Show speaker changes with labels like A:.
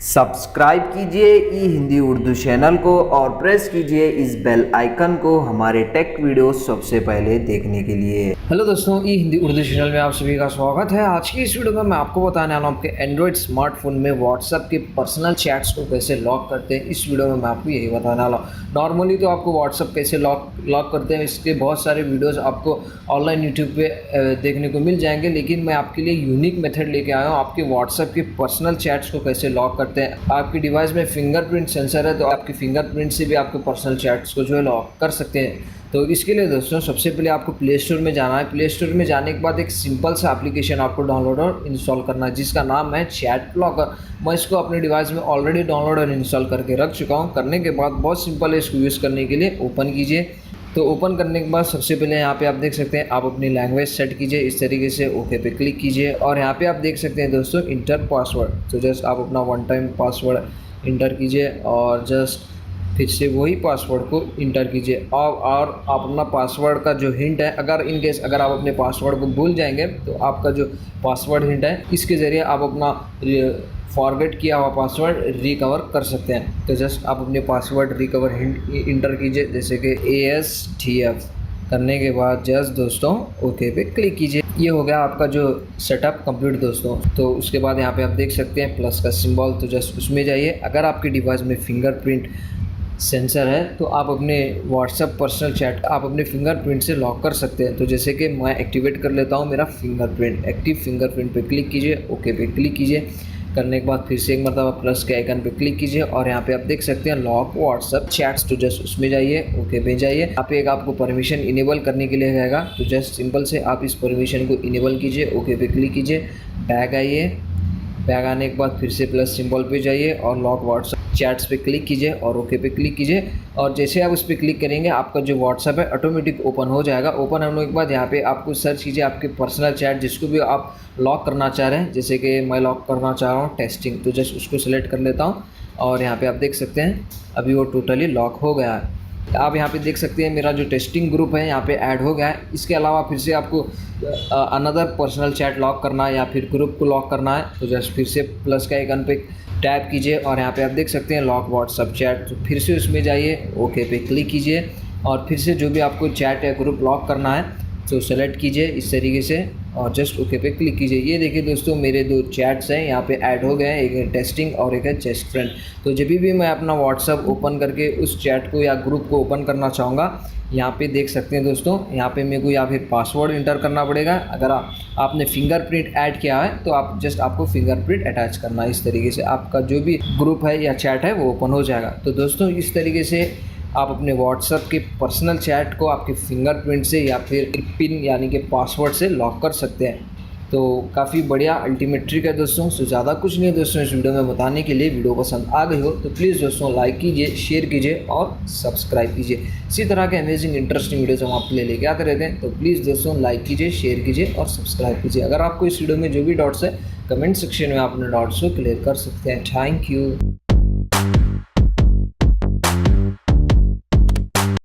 A: Subscribe कीजिए ई Hindi Urdu channel को और प्रेस कीजिए इस बेल आइकन को हमारे टेक वीडियो सबसे पहले देखने के लिए।
B: हेलो दोस्तों, ई हिंदी उर्दू चैनल में आप सभी का स्वागत है। आज की इस वीडियो में मैं आपको बताने वाला हूँ आपके एंड्रॉयड स्मार्टफोन में व्हाट्सएप के पर्सनल चैट्स को कैसे लॉक करते हैं। इस वीडियो में मैं आपको यही बताने वाला हूँ। नॉर्मली तो आपको व्हाट्सएप कैसे लॉक करते हैं इसके बहुत सारे वीडियोस आपको ऑनलाइन यूट्यूब पे देखने को मिल जाएंगे, लेकिन मैं आपके लिए यूनिक मेथड लेके आया हूँ आपके व्हाट्सएप के पर्सनल चैट्स को कैसे लॉक करते हैं। आपके डिवाइस में फिंगरप्रिंट सेंसर है तो आपके फिंगरप्रिंट से भी आपके पर्सनल चैट्स को जो है लॉक कर सकते हैं। तो इसके लिए दोस्तों सबसे पहले आपको प्ले स्टोर में जाना है। प्ले स्टोर में जाने के बाद एक सिंपल सा एप्लीकेशन आपको डाउनलोड और इंस्टॉल करना है जिसका नाम है चैट ब्लॉकर। मैं इसको अपने डिवाइस में ऑलरेडी डाउनलोड और इंस्टॉल करके रख चुका हूँ। करने के बाद बहुत सिंपल है, इसको यूज़ करने के लिए ओपन कीजिए। तो ओपन करने के बाद सबसे पहले यहाँ पे आप देख सकते हैं आप अपनी लैंग्वेज सेट कीजिए इस तरीके से, ओके पे क्लिक कीजिए और यहाँ पे आप देख सकते हैं दोस्तों इंटर पासवर्ड। तो जस्ट आप अपना वन टाइम पासवर्ड इंटर कीजिए और जस्ट फिर से वही पासवर्ड को इंटर कीजिए और आप अपना पासवर्ड का जो हिंट है, अगर इन केस अगर आप अपने पासवर्ड को भूल जाएंगे तो आपका जो पासवर्ड हिंट है इसके ज़रिए आप अपना फॉरगेट किया हुआ पासवर्ड रिकवर कर सकते हैं। तो जस्ट आप अपने पासवर्ड रिकवर हिंट इंटर कीजिए जैसे कि ASTF। करने के बाद जस्ट दोस्तों ओके पे क्लिक कीजिए। ये हो गया आपका जो सेटअप कंप्लीट दोस्तों। तो उसके बाद यहाँ पे आप देख सकते हैं प्लस का सिंबल, तो जस्ट उसमें जाइए। अगर आपके डिवाइस में फिंगरप्रिंट सेंसर है तो आप अपने व्हाट्सएप पर्सनल चैट आप अपने फिंगरप्रिंट से लॉक कर सकते हैं। तो जैसे कि मैं एक्टिवेट कर लेता हूँ मेरा फिंगरप्रिंट, एक्टिव फिंगरप्रिंट पे क्लिक कीजिए, ओके पे क्लिक कीजिए। करने के बाद फिर से एक मरतबा प्लस के आइकन पे क्लिक कीजिए और यहाँ पे आप देख सकते हैं लॉक व्हाट्सएप चैट्स। तो जस्ट उसमें जाइए, ओके पे जाइए। यहाँ पे एक आपको परमिशन इनेबल करने के लिए रहेगा, तो जस्ट सिंपल से आप इस परमिशन को इनेबल कीजिए, ओके पे क्लिक कीजिए। बैक आइए, बैक आने के बाद फिर से प्लस सिंबल पे जाइए और लॉक व्हाट्सएप चैट्स पे क्लिक कीजिए और ओके पे क्लिक कीजिए। और जैसे आप उस पर क्लिक करेंगे आपका जो व्हाट्सएप है ऑटोमेटिक ओपन हो जाएगा। ओपन होने के बाद यहाँ पे आपको सर्च कीजिए आपके पर्सनल चैट जिसको भी आप लॉक करना चाह रहे हैं। जैसे कि मैं लॉक करना चाह रहा हूँ टेस्टिंग, तो जस्ट उसको सिलेक्ट कर लेता हूँ और यहाँ पे आप देख सकते हैं अभी वो टोटली लॉक हो गया है। आप यहाँ पे देख सकते हैं मेरा जो टेस्टिंग ग्रुप है यहाँ पे ऐड हो गया है। इसके अलावा फिर से आपको अनदर पर्सनल चैट लॉक करना है या फिर ग्रुप को लॉक करना है तो जस्ट फिर से प्लस का आइकन पे टैप कीजिए और यहाँ पे आप देख सकते हैं लॉक व्हाट्सएप चैट। तो फिर से उसमें जाइए, ओके पे क्लिक कीजिए और फिर से जो भी आपको चैट या ग्रुप लॉक करना है तो सेलेक्ट कीजिए इस तरीके से और जस्ट ओके पे क्लिक कीजिए। ये देखिए दोस्तों मेरे दो चैट्स हैं यहाँ पे ऐड हो गए हैं, एक है टेस्टिंग और एक है जस्ट फ्रेंड। तो जब भी मैं अपना व्हाट्सएप ओपन करके उस चैट को या ग्रुप को ओपन करना चाहूँगा यहाँ पे देख सकते हैं दोस्तों यहाँ पे मेरे को या फिर पासवर्ड इंटर करना पड़ेगा। अगर आपने फिंगरप्रिंट ऐड किया है तो आप जस्ट आपको फिंगरप्रिंट अटैच करना है। इस तरीके से आपका जो भी ग्रुप है या चैट है वो ओपन हो जाएगा। तो दोस्तों इस तरीके से आप अपने व्हाट्सएप के पर्सनल चैट को आपके फिंगरप्रिंट से या फिर पिन यानी कि पासवर्ड से लॉक कर सकते हैं। तो काफ़ी बढ़िया अल्टीमेट ट्रिक है दोस्तों। सो ज़्यादा कुछ नहीं है दोस्तों इस वीडियो में बताने के लिए। वीडियो पसंद आ गई हो तो प्लीज़ दोस्तों लाइक कीजिए, शेयर कीजिए और सब्सक्राइब कीजिए। इसी तरह के अमेजिंग इंटरेस्टिंग वीडियोज़ हम आपके लिए लेके आते रहते हैं। तो प्लीज़ दोस्तों लाइक कीजिए, शेयर कीजिए और सब्सक्राइब कीजिए। अगर आपको इस वीडियो में जो भी डाउट्स है कमेंट सेक्शन में आप अपने डाउट्स को क्लियर कर सकते हैं। Thank you.